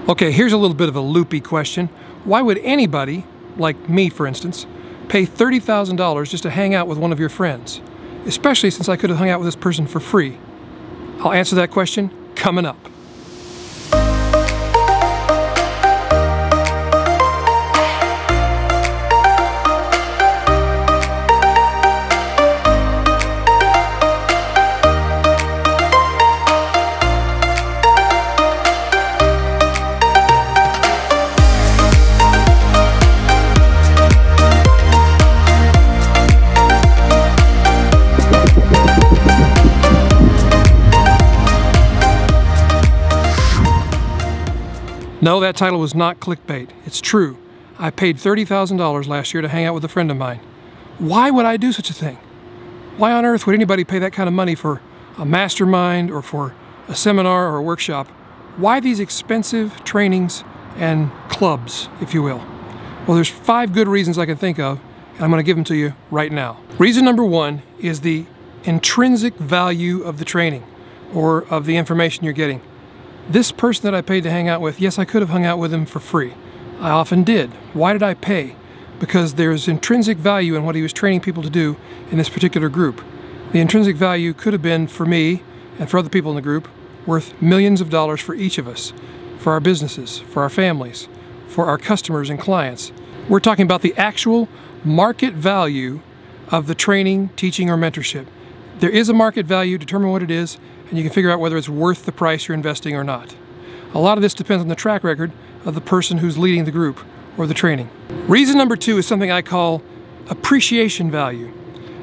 Okay, here's a little bit of a loopy question. Why would anybody, like me for instance, pay $30,000 just to hang out with one of your friends? Especially since I could have hung out with this person for free. I'll answer that question coming up. No, that title was not clickbait. It's true. I paid $30,000 last year to hang out with a friend of mine. Why would I do such a thing? Why on earth would anybody pay that kind of money for a mastermind or for a seminar or a workshop? Why these expensive trainings and clubs, if you will? Well, there's 5 good reasons I can think of, and I'm going to give them to you right now. Reason number 1 is the intrinsic value of the training or of the information you're getting. This person that I paid to hang out with, yes, I could have hung out with him for free. I often did. Why did I pay? Because there's intrinsic value in what he was training people to do in this particular group. The intrinsic value could have been, for me and for other people in the group, worth millions of dollars for each of us, for our businesses, for our families, for our customers and clients. We're talking about the actual market value of the training, teaching, or mentorship. There is a market value, determine what it is, and you can figure out whether it's worth the price you're investing or not. A lot of this depends on the track record of the person who's leading the group or the training. Reason number 2 is something I call appreciation value.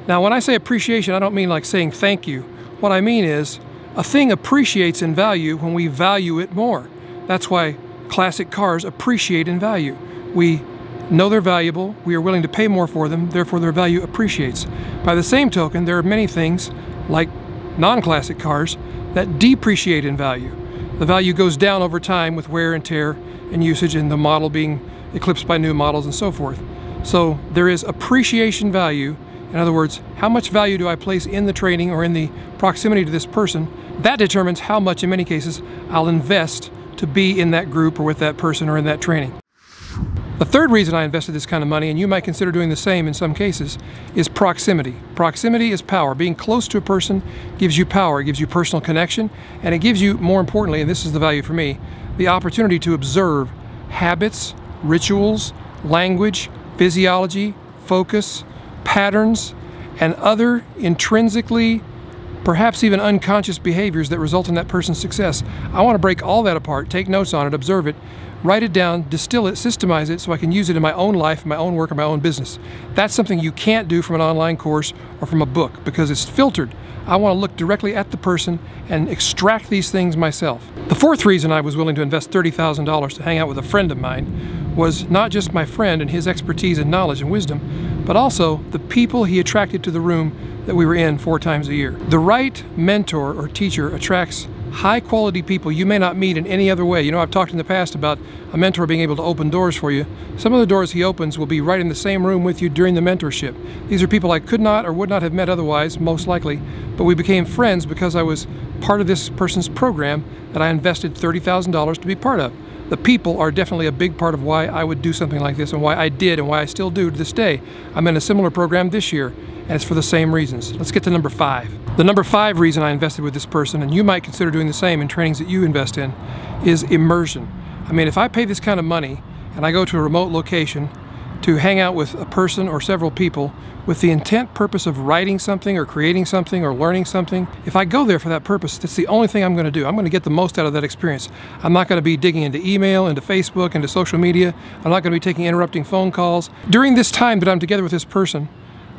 Now, when I say appreciation, I don't mean like saying thank you. What I mean is a thing appreciates in value when we value it more. That's why classic cars appreciate in value. We know they're valuable, we are willing to pay more for them, therefore their value appreciates. By the same token, there are many things like non-classic cars that depreciate in value. The value goes down over time with wear and tear and usage and the model being eclipsed by new models and so forth. So there is appreciation value. In other words, how much value do I place in the training or in the proximity to this person? That determines how much, in many cases, I'll invest to be in that group or with that person or in that training. The third reason I invested this kind of money, and you might consider doing the same in some cases, is proximity. Proximity is power. Being close to a person gives you power, it gives you personal connection, and it gives you, more importantly, and this is the value for me, the opportunity to observe habits, rituals, language, physiology, focus, patterns, and other intrinsically, perhaps even unconscious behaviors that result in that person's success. I want to break all that apart, take notes on it, observe it, write it down, distill it, systemize it so I can use it in my own life, my own work, or my own business. That's something you can't do from an online course or from a book because it's filtered. I want to look directly at the person and extract these things myself. The fourth reason I was willing to invest $30,000 to hang out with a friend of mine was not just my friend and his expertise and knowledge and wisdom, but also the people he attracted to the room that we were in 4 times a year. The right mentor or teacher attracts high-quality people you may not meet in any other way. You know, I've talked in the past about a mentor being able to open doors for you. Some of the doors he opens will be right in the same room with you during the mentorship. These are people I could not or would not have met otherwise, most likely, but we became friends because I was part of this person's program that I invested $30,000 to be part of. The people are definitely a big part of why I would do something like this and why I did and why I still do to this day. I'm in a similar program this year, and it's for the same reasons. Let's get to number 5. The number 5 reason I invested with this person, and you might consider doing the same in trainings that you invest in, is immersion. I mean, if I pay this kind of money and I go to a remote location to hang out with a person or several people with the intent purpose of writing something or creating something or learning something, if I go there for that purpose, that's the only thing I'm going to do. I'm going to get the most out of that experience. I'm not going to be digging into email, into Facebook, into social media. I'm not going to be taking interrupting phone calls. During this time that I'm together with this person,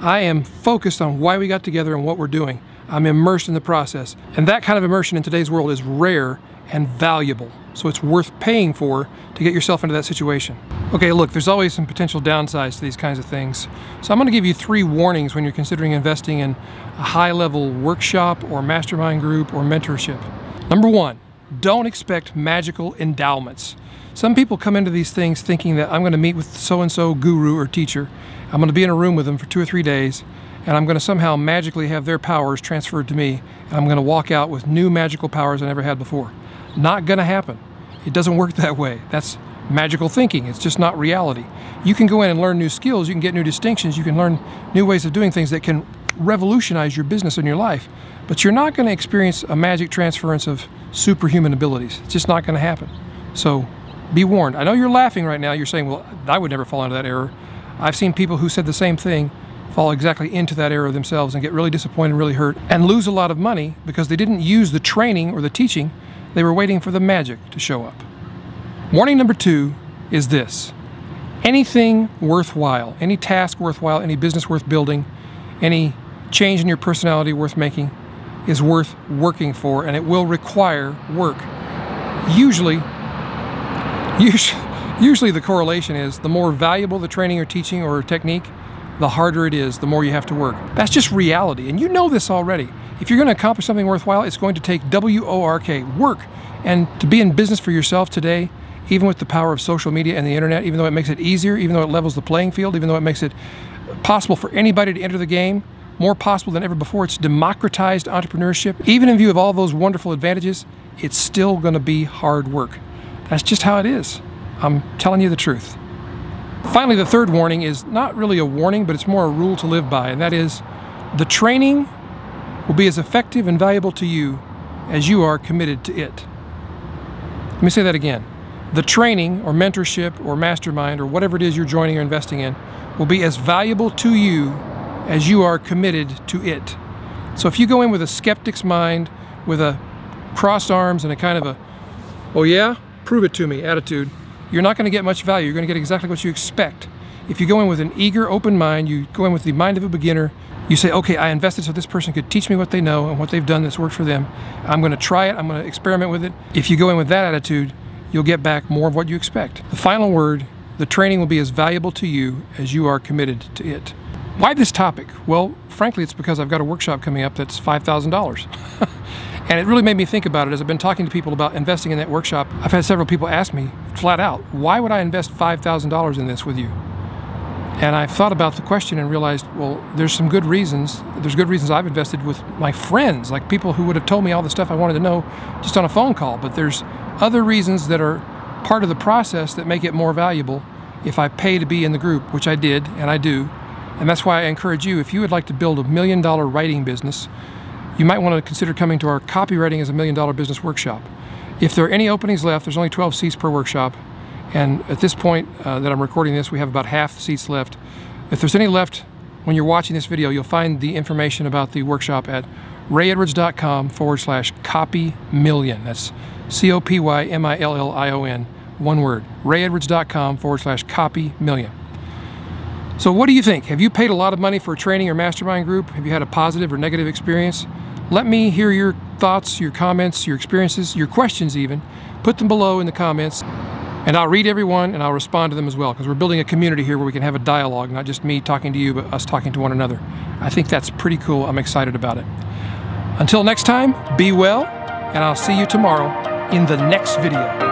I am focused on why we got together and what we're doing. I'm immersed in the process. And that kind of immersion in today's world is rare and valuable. So it's worth paying for to get yourself into that situation. Okay, look, there's always some potential downsides to these kinds of things. So I'm going to give you 3 warnings when you're considering investing in a high-level workshop or mastermind group or mentorship. Number 1, don't expect magical endowments. Some people come into these things thinking that I'm going to meet with so-and-so guru or teacher. I'm going to be in a room with them for 2 or 3 days, and I'm going to somehow magically have their powers transferred to me, and I'm going to walk out with new magical powers I never had before. Not going to happen. It doesn't work that way. That's magical thinking. It's just not reality. You can go in and learn new skills, you can get new distinctions, you can learn new ways of doing things that can revolutionize your business and your life, but you're not going to experience a magic transference of superhuman abilities. It's just not going to happen. So be warned. I know you're laughing right now. You're saying, well, I would never fall into that error. I've seen people who said the same thing fall exactly into that error themselves and get really disappointed, really hurt, and lose a lot of money because they didn't use the training or the teaching. They were waiting for the magic to show up. Warning number 2 is this. Anything worthwhile, any task worthwhile, any business worth building, any change in your personality worth making is worth working for, and it will require work. Usually the correlation is the more valuable the training or teaching or technique, the harder it is, the more you have to work. That's just reality, and you know this already. If you're going to accomplish something worthwhile, it's going to take W-O-R-K, work. And to be in business for yourself today, even with the power of social media and the internet, even though it makes it easier, even though it levels the playing field, even though it makes it possible for anybody to enter the game, more possible than ever before, it's democratized entrepreneurship. Even in view of all those wonderful advantages, it's still going to be hard work. That's just how it is. I'm telling you the truth. Finally, the third warning is not really a warning, but it's more a rule to live by, and that is the training will be as effective and valuable to you as you are committed to it. Let me say that again. The training or mentorship or mastermind or whatever it is you're joining or investing in will be as valuable to you as you are committed to it. So if you go in with a skeptic's mind, with a crossed arms and a kind of a, oh yeah, prove it to me attitude, you're not going to get much value. You're going to get exactly what you expect. If you go in with an eager, open mind, you go in with the mind of a beginner, you say, okay, I invested so this person could teach me what they know and what they've done that's worked for them. I'm going to try it. I'm going to experiment with it. If you go in with that attitude, you'll get back more of what you expect. The final word, the training will be as valuable to you as you are committed to it. Why this topic? Well, frankly, it's because I've got a workshop coming up that's $5,000. And it really made me think about it as I've been talking to people about investing in that workshop. I've had several people ask me flat out, why would I invest $5,000 in this with you? And I thought about the question and realized, well, there's some good reasons. There's good reasons I've invested with my friends, like people who would have told me all the stuff I wanted to know just on a phone call. But there's other reasons that are part of the process that make it more valuable if I pay to be in the group, which I did and I do. And that's why I encourage you, if you would like to build $1 million writing business, you might want to consider coming to our Copywriting as $1 Million Business workshop. If there are any openings left, there's only 12 seats per workshop. And at this point that I'm recording this, we have about half the seats left. If there's any left when you're watching this video, you'll find the information about the workshop at rayedwards.com/copymillion. That's COPYMILLION, one word. rayedwards.com/copymillion. So what do you think? Have you paid a lot of money for a training or mastermind group? Have you had a positive or negative experience? Let me hear your thoughts, your comments, your experiences, your questions even. Put them below in the comments, and I'll read every one and I'll respond to them as well, because we're building a community here where we can have a dialogue, not just me talking to you, but us talking to one another. I think that's pretty cool. I'm excited about it. Until next time, be well, and I'll see you tomorrow in the next video.